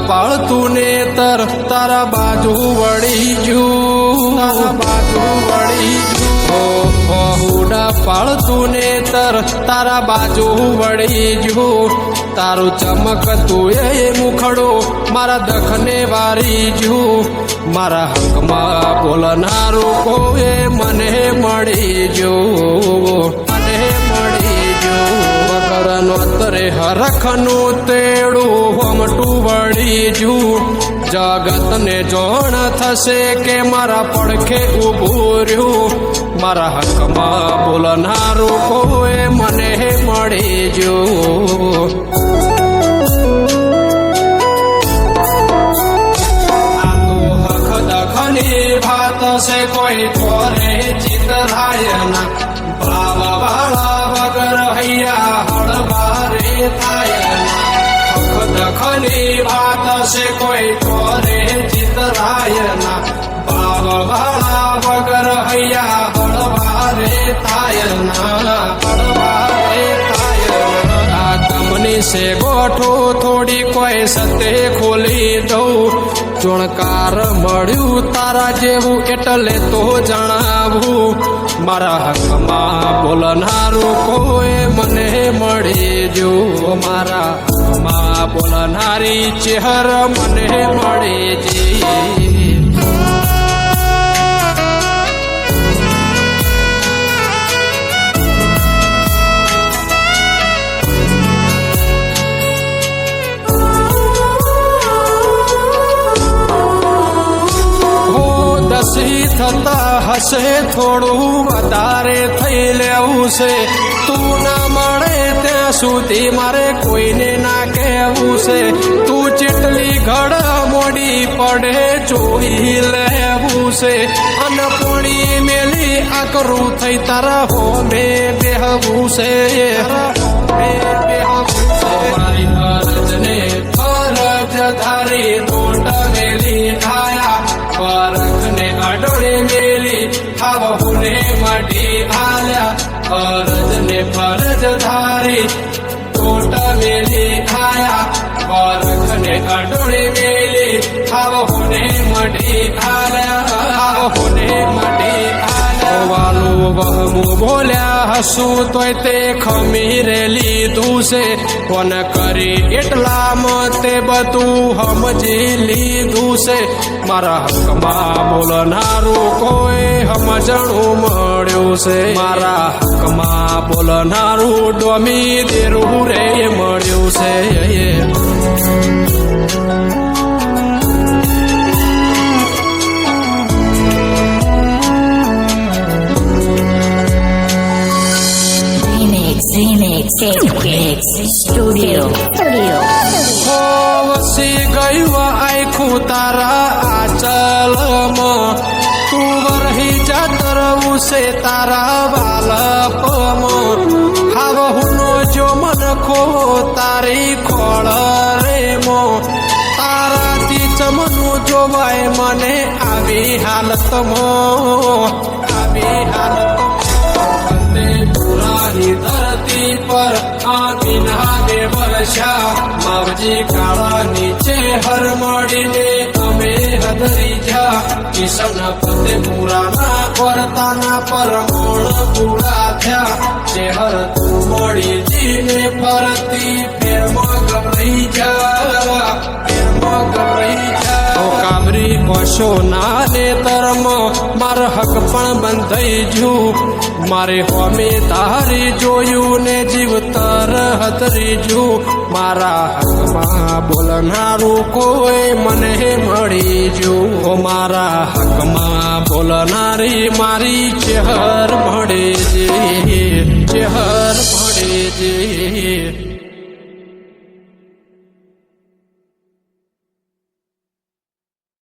પાળતું નેતર તારા બાજુ વળી જુ હુડા પાળતું નેતર તારા બાજુ વળી જુ તારું ચમકતું એ મુખડો મારા દખને વારી જુ મારા હકમાં બોલનારું કોએ મને મળી જો મને મળી જો વગર નોતરે હરખનું તેડું હોમટું વળી જુ જગતને જોણ થશે કે મારા પડખે ઊભું રહ્યું મારા હકમાં બોલનારું કોએ મને મળી જો ભાત છે કોઈ તોરે ચિતરાયના ભાવ વાળા વગર હૈયા હળવારે થાયના દખની વાત છે કોઈ તોરે ચિતરાયના ભાવ વાળા વગર હૈયા હળવારે થાયના હળવારે થાયના ગમની છે ગોઠો થોડી કોઈ સતે ખોલી દઉં ચોણકાર મળ્યું તારા જેવું એટલે તો જણાવું મારા હકમાં બોલનારું કોઈ મને મળી જો મારા હકમાં બોલનારી ચહેર મને મળી જી થતા હશે થોડું વધારે થઈ લેવું છે તું ના મળે ત્યાં સુધી મારે કોઈને ના કહેવું છે તું જેટલી ઘડ મોડી પડે જોઈ લેવું છે અનપોણી મેલી આકરું થઈ તારા હોમે બેહવું છે મારી ફરજને ફરજ ધારી દોટ મેલી ઠાયા પરખને અડોળે મેલી આવને મઢી આલ્યા ફરજને ફરજ ધારી તોટ મેલી ખાયા પરખને અડોળે મેલી આવને મઢી આલ્યા આવને મઢી વાલું વહમું બોલ્યા હસું તોય તે ખમીરે લીધું છે કોન કરી એટલામાં તે બધું સમજી લીધું છે મારા હકમાં બોલનારું કોઈ સમજણું મળ્યું છે મારા હકમાં બોલનારું ડોમી દેરું રે મળ્યું છે Remix Studio વસી ગયું આખું તારા આચલમાં તું વરહી જાતરવું છે તારા બાલપમાં હાવહુનો જો મન ખો તારી ખોળ રે મો તારાથી ચમનું જોવાય મને આવી હાલતમાં આવી હાલત ધરતી પર આમીના બે વર્ષા માવજી કાળા નીચે હર મળીને અમે હદરી જા કિશન ફતેપુરાના વર્તાના પરમોણ પૂરા થયા ચહેર તું મળી જીને ફરતી ફેરમાં ગભરાઈ જા ફેરમાં ગભરાઈ જા કાબરી કોશો ના નેતરમાં માર હક પણ બંધાઈ જુ મારે હોમે તારી જોયું ને જીવતર હતરી જુ મારા હકમાં બોલનારું કોઈ મને મળી જુ મારા હકમાં બોલનારી મારી ચહેર મળે છે